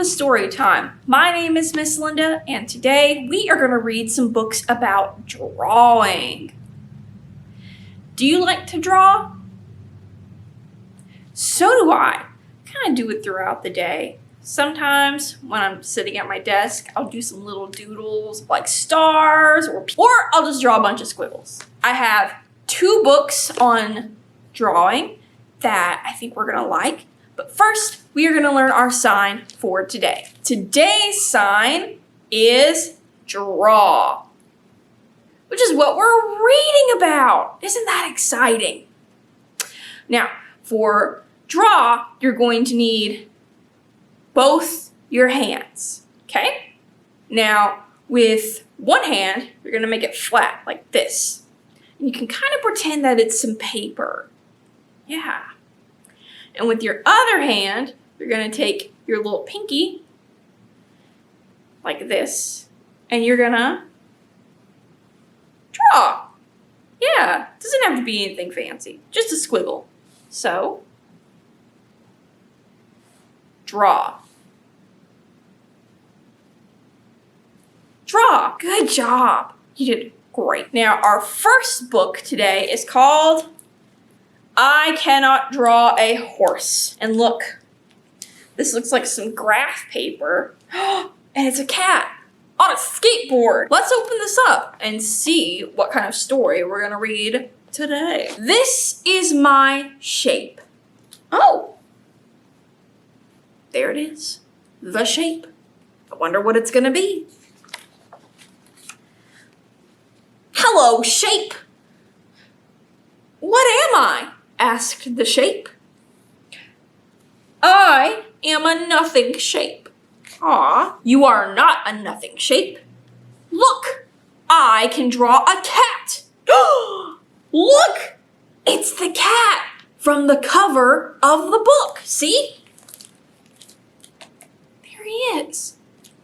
Storytime. My name is Miss Linda, and today we are going to read some books about drawing. Do you like to draw? So do I. Kind of do it throughout the day. Sometimes when I'm sitting at my desk, I'll do some little doodles like stars or I'll just draw a bunch of squiggles. I have 2 books on drawing that I think we're going to like. But first, we are going to learn our sign for today. Today's sign is draw, which is what we're reading about. Isn't that exciting? Now, for draw, you're going to need both your hands, okay? Now, with one hand, you're going to make it flat like this. And you can kind of pretend that it's some paper. Yeah. And with your other hand, you're going to take your little pinky, like this, and you're going to draw. Yeah, it doesn't have to be anything fancy, just a squiggle. So, draw. Draw. Good job. You did great. Now, our first book today is called I Cannot Draw a Horse. And look, this looks like some graph paper. And it's a cat on a skateboard. Let's open this up and see what kind of story we're going to read today. This is my shape. Oh, there it is. The shape. I wonder what it's going to be. Hello, shape. What am I? Asked the shape. I am a nothing shape. Aw, you are not a nothing shape. Look, I can draw a cat. Look, it's the cat from the cover of the book. See? There he is.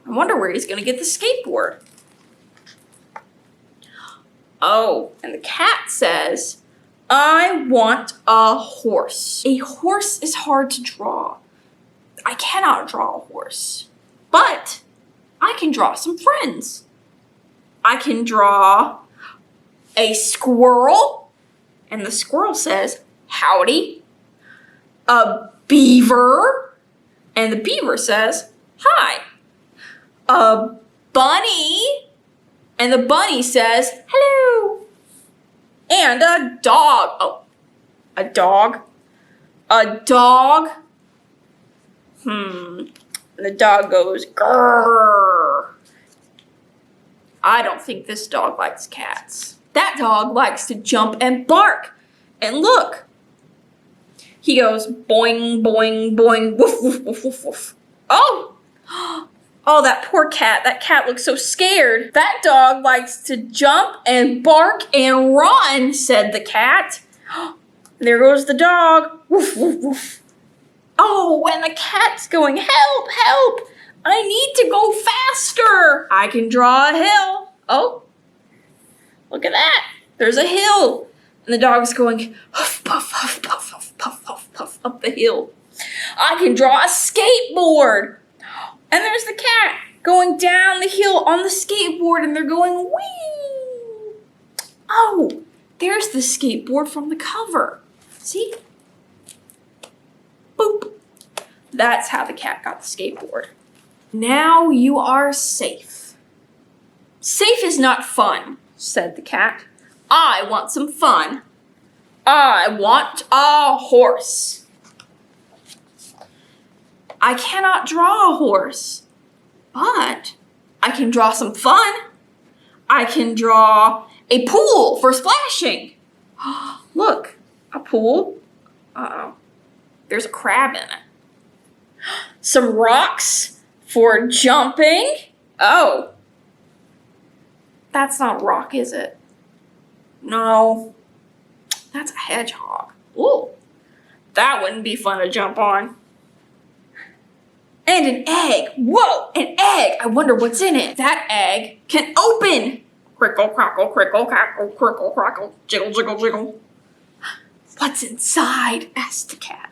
I wonder where he's going to get the skateboard. Oh, and the cat says, I want a horse. A horse is hard to draw. I cannot draw a horse, but I can draw some friends. I can draw a squirrel, and the squirrel says, howdy. A beaver, and the beaver says, hi. A bunny, and the bunny says, hello. And a dog. Oh, a dog? A dog? And the dog goes, grrr. I don't think this dog likes cats. That dog likes to jump and bark. And look. He goes, boing, boing, boing, woof, woof, woof, woof, woof. Oh! Oh, that poor cat. That cat looks so scared. That dog likes to jump and bark and run, said the cat. There goes the dog. Woof, woof, woof. Oh, and the cat's going, help, help. I need to go faster. I can draw a hill. Oh, look at that. There's a hill. And the dog's going, huff, puff, huff, puff, huff, puff, huff, puff, up the hill. I can draw a skateboard. And there's the cat going down the hill on the skateboard, and they're going, whee! Oh, there's the skateboard from the cover. See? Boop. That's how the cat got the skateboard. Now you are safe. Safe is not fun, said the cat. I want some fun. I want a horse. I cannot draw a horse, but I can draw some fun. I can draw a pool for splashing. Look, a pool. Uh-oh, there's a crab in it. Some rocks for jumping. Oh, that's not a rock, is it? No, that's a hedgehog. Ooh, that wouldn't be fun to jump on. And an egg. Whoa, an egg. I wonder what's in it. That egg can open. Crickle, crackle, crickle, crackle, crickle, crackle, jiggle, jiggle, jiggle. What's inside? Asked the cat.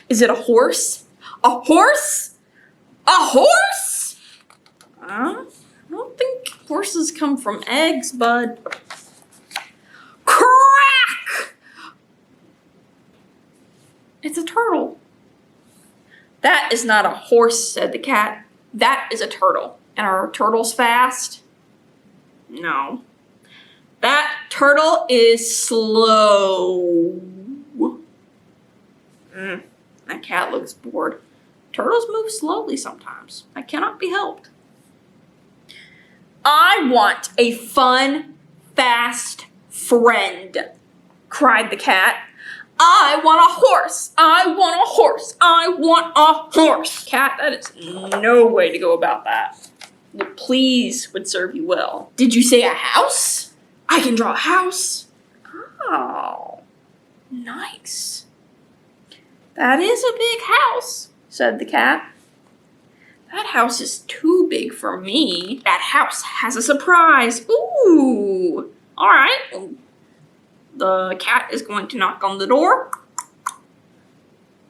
Is it a horse? A horse? A horse? I don't think horses come from eggs, bud. Crack! It's a turtle. That is not a horse, said the cat. That is a turtle. And are turtles fast? No. That turtle is slow. That cat looks bored. Turtles move slowly sometimes. That cannot be helped. I want a fun, fast friend, cried the cat. I want a horse. I want a horse. I want a horse. Cat, that is no way to go about that. The please would serve you well. Did you say a house? I can draw a house. Oh, nice. That is a big house, said the cat. That house is too big for me. That house has a surprise. Ooh, all right. The cat is going to knock on the door.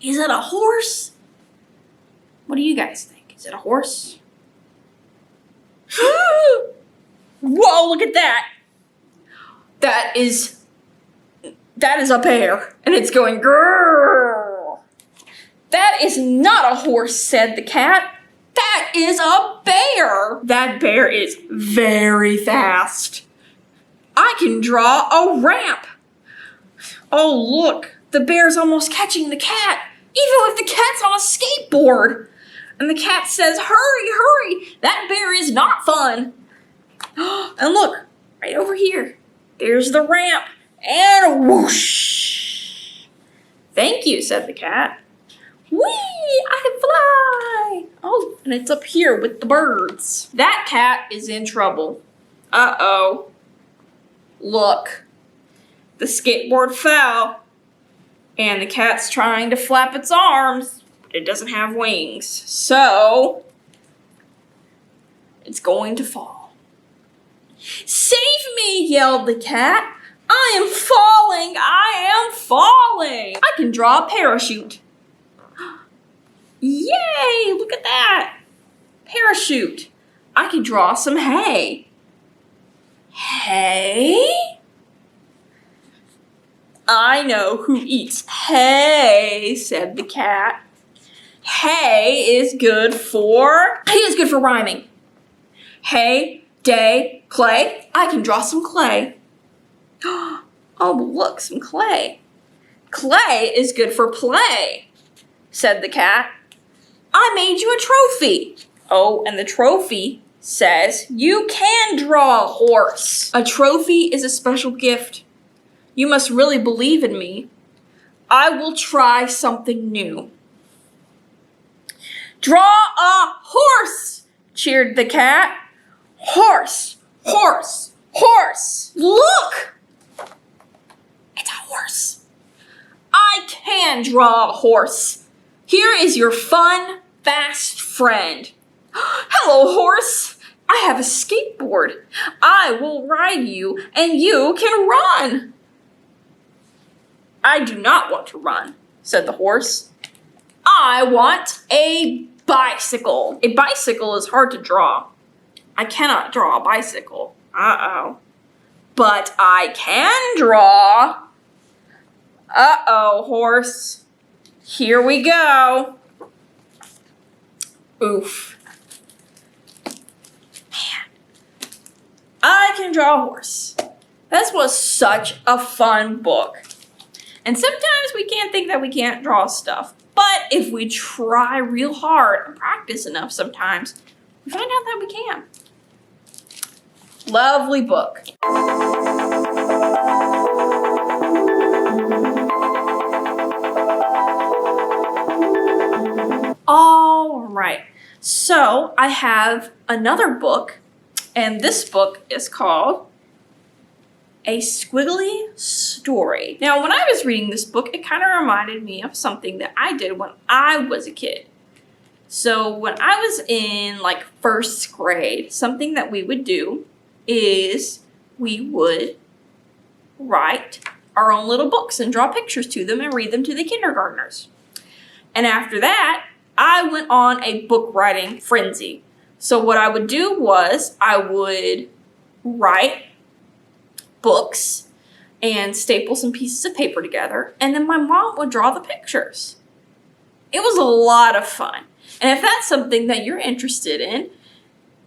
Is it a horse? What do you guys think? Is it a horse? Whoa, look at that. That is a bear, and it's going grrr. That is not a horse, said the cat. That is a bear. That bear is very fast. I can draw a ramp. Oh, look, the bear's almost catching the cat, even if the cat's on a skateboard. And the cat says, hurry, hurry, that bear is not fun. And look, right over here, there's the ramp, and whoosh. Thank you, said the cat. Whee, I can fly. Oh, and it's up here with the birds. That cat is in trouble. Uh-oh. Look, the skateboard fell, and the cat's trying to flap its arms, but it doesn't have wings, so it's going to fall. Save me, yelled the cat. I am falling, I am falling. I can draw a parachute. Yay, look at that. Parachute. I can draw some hay. Hay? I know who eats hay, said the cat. Hay is good for rhyming. Hay, day, clay. I can draw some clay. Oh, look, some clay. Clay is good for play, said the cat. I made you a trophy. Oh, and the trophy says you can draw a horse. A trophy is a special gift. You must really believe in me. I will try something new. Draw a horse, cheered the cat. Horse, horse, horse. Look! It's a horse. I can draw a horse. Here is your fun, fast friend. Hello, horse. I have a skateboard. I will ride you, and you can run. I do not want to run, said the horse. I want a bicycle. A bicycle is hard to draw. I cannot draw a bicycle. Uh-oh. But I can draw. Uh-oh, horse. Here we go. Oof. Man. I can draw a horse. This was such a fun book. And sometimes we can't think that we can't draw stuff. But if we try real hard and practice enough sometimes, we find out that we can. Lovely book. All right. So I have another book, and this book is called A Squiggly Story. Now, when I was reading this book, it kind of reminded me of something that I did when I was a kid. So when I was in like first grade, something that we would do is we would write our own little books and draw pictures to them and read them to the kindergartners. And after that, I went on a book writing frenzy. So what I would do was I would write books and staple some pieces of paper together, and then my mom would draw the pictures. It was a lot of fun. And if that's something that you're interested in,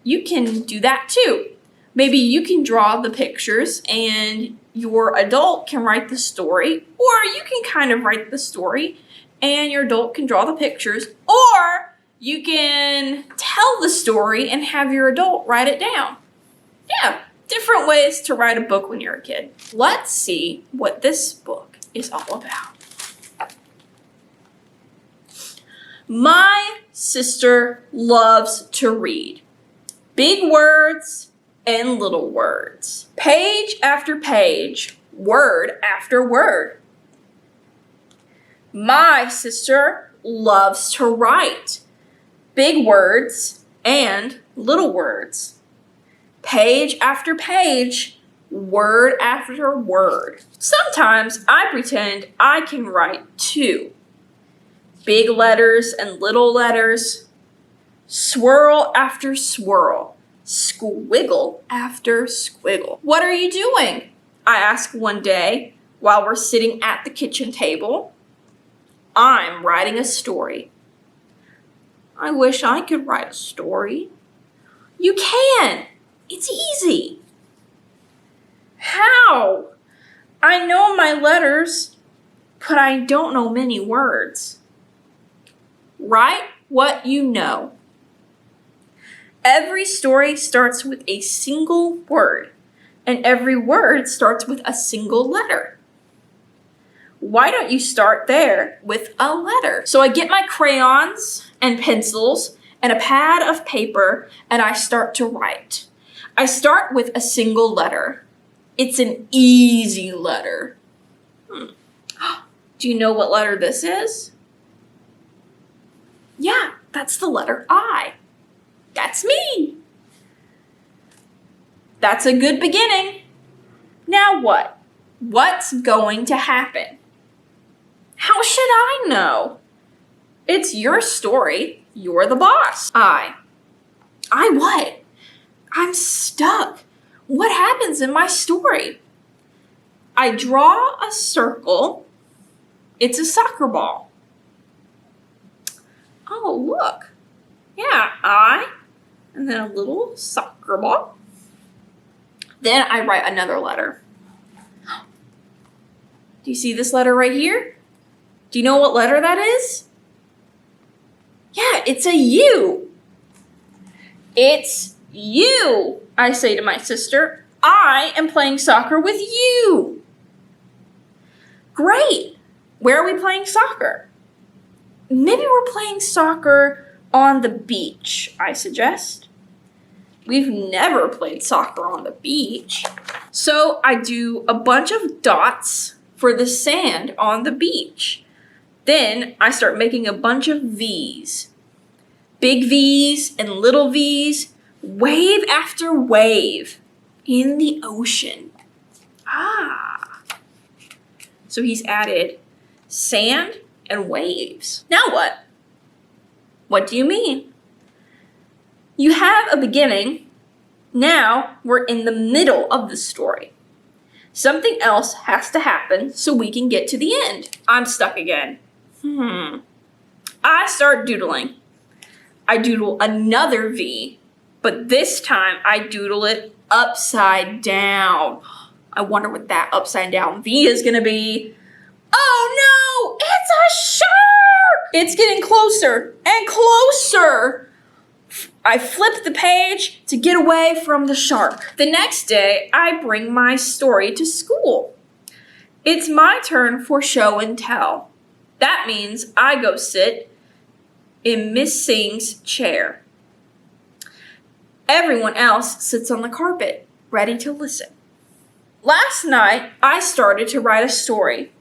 you can do that too. Maybe you can draw the pictures and your adult can write the story, or you can kind of write the story and your adult can draw the pictures, or you can tell the story and have your adult write it down. Yeah, different ways to write a book when you're a kid. Let's see what this book is all about. My sister loves to read. Big words and little words. Page after page, word after word. My sister loves to write. Big words and little words. Page after page, word after word. Sometimes I pretend I can write too. Big letters and little letters. Swirl after swirl. Squiggle after squiggle. What are you doing? I asked one day while we're sitting at the kitchen table. I'm writing a story. I wish I could write a story. You can. It's easy. How? I know my letters, but I don't know many words. Write what you know. Every story starts with a single word, and every word starts with a single letter. Why don't you start there with a letter? So I get my crayons and pencils and a pad of paper, and I start to write. I start with a single letter. It's an easy letter. Do you know what letter this is? Yeah, that's the letter I. That's me. That's a good beginning. Now what? What's going to happen? How should I know? It's your story. You're the boss. I what? I'm stuck. What happens in my story? I draw a circle. It's a soccer ball. Oh, look. Yeah, I, and then a little soccer ball. Then I write another letter. Do you see this letter right here? Do you know what letter that is? Yeah, it's a U. It's you, I say to my sister. I am playing soccer with you. Great. Where are we playing soccer? Maybe we're playing soccer on the beach, I suggest. We've never played soccer on the beach. So I do a bunch of dots for the sand on the beach. Then I start making a bunch of V's. Big V's and little V's, wave after wave in the ocean. So he's added sand and waves. Now what? What do you mean? You have a beginning. Now we're in the middle of the story. Something else has to happen so we can get to the end. I'm stuck again. I start doodling. I doodle another V, but this time I doodle it upside down. I wonder what that upside down V is gonna be. Oh no, it's a shark! It's getting closer and closer. I flip the page to get away from the shark. The next day, I bring my story to school. It's my turn for show and tell. That means I go sit in Miss Singh's chair. Everyone else sits on the carpet, ready to listen. Last night, I started to write a story.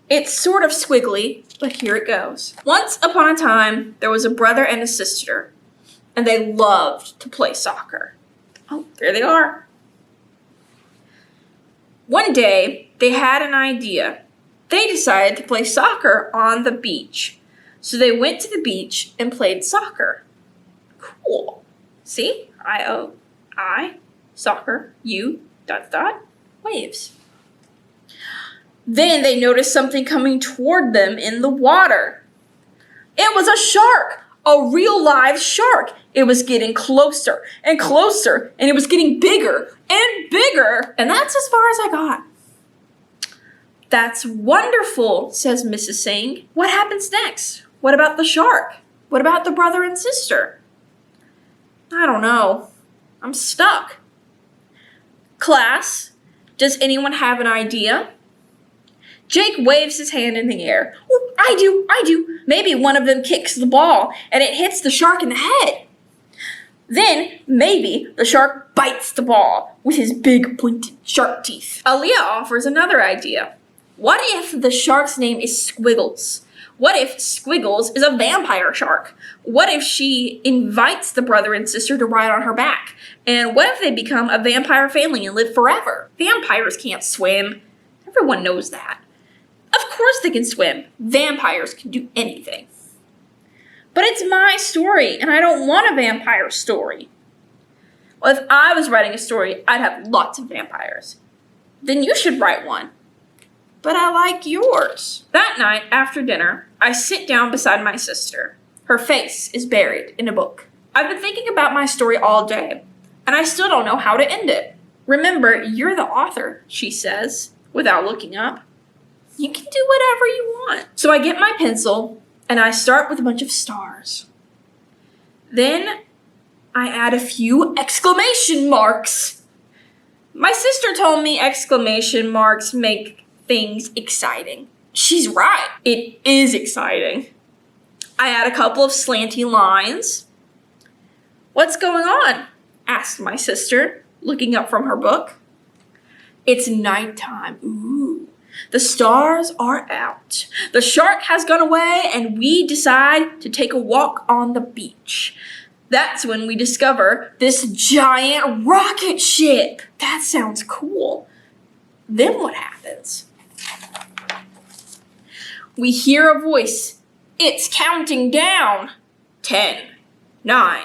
It's sort of squiggly, but here it goes. Once upon a time, there was a brother and a sister, and they loved to play soccer. Oh, there they are. One day, they had an idea. They decided to play soccer on the beach. So they went to the beach and played soccer. Cool. See? I, soccer, you, ... waves. Then they noticed something coming toward them in the water. It was a shark, a real live shark. It was getting closer and closer, and it was getting bigger and bigger. And that's as far as I got. That's wonderful, says Mrs. Singh. What happens next? What about the shark? What about the brother and sister? I don't know. I'm stuck. Class, does anyone have an idea? Jake waves his hand in the air. Oh, I do. Maybe one of them kicks the ball and it hits the shark in the head. Then maybe the shark bites the ball with his big pointed sharp teeth. Aaliyah offers another idea. What if the shark's name is Squiggles? What if Squiggles is a vampire shark? What if she invites the brother and sister to ride on her back? And what if they become a vampire family and live forever? Vampires can't swim. Everyone knows that. Of course they can swim. Vampires can do anything. But it's my story, and I don't want a vampire story. Well, if I was writing a story, I'd have lots of vampires. Then you should write one. But I like yours. That night, after dinner, I sit down beside my sister. Her face is buried in a book. I've been thinking about my story all day, and I still don't know how to end it. Remember, you're the author, she says, without looking up. You can do whatever you want. So I get my pencil, and I start with a bunch of stars. Then I add a few exclamation marks. My sister told me exclamation marks make things exciting. She's right. It is exciting. I add a couple of slanty lines. What's going on? Asked my sister, looking up from her book. It's nighttime. Ooh. The stars are out. The shark has gone away, and we decide to take a walk on the beach. That's when we discover this giant rocket ship. That sounds cool. Then what happens? We hear a voice. It's counting down. 10, 9,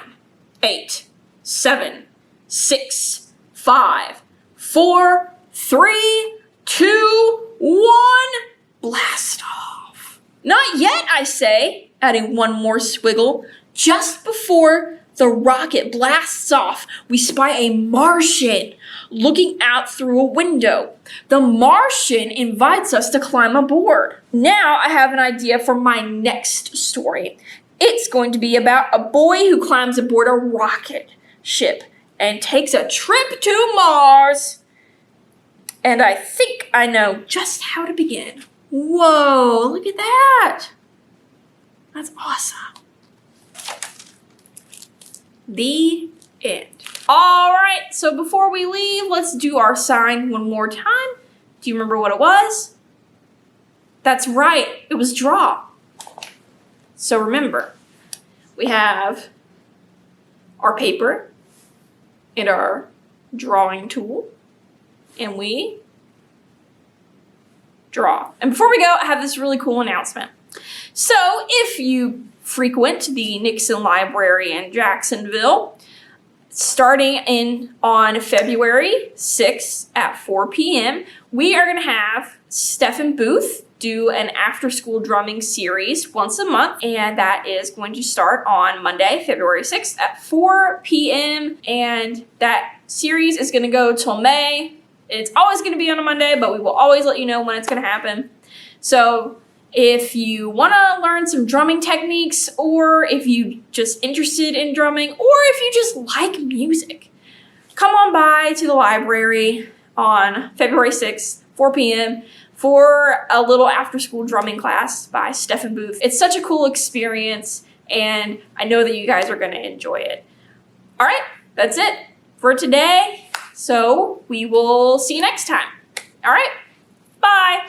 8, 7, 6, 5, 4, 3, 2, 1. Blast off. Not yet, I say, adding one more swiggle. Just before the rocket blasts off, we spy a Martian looking out through a window. The Martian invites us to climb aboard. Now I have an idea for my next story. It's going to be about a boy who climbs aboard a rocket ship and takes a trip to Mars. And I think I know just how to begin. Whoa, look at that. That's awesome. The end. All right, so before we leave, let's do our sign one more time. Do you remember what it was? That's right, it was draw. So remember, we have our paper and our drawing tool, and we draw. And before we go, I have this really cool announcement. So if you frequent the Nixon Library in Jacksonville, starting on February 6th at 4 p.m., we are going to have Stephen Booth do an after-school drumming series once a month, and that is going to start on Monday, February 6th at 4 p.m., and that series is going to go till May. It's always going to be on a Monday, but we will always let you know when it's going to happen. So if you want to learn some drumming techniques, or if you're just interested in drumming, or if you just like music, come on by to the library on February 6th, 4 p.m. for a little after-school drumming class by Stephen Booth. It's such a cool experience, and I know that you guys are going to enjoy it. All right, that's it for today. So we will see you next time. All right, bye.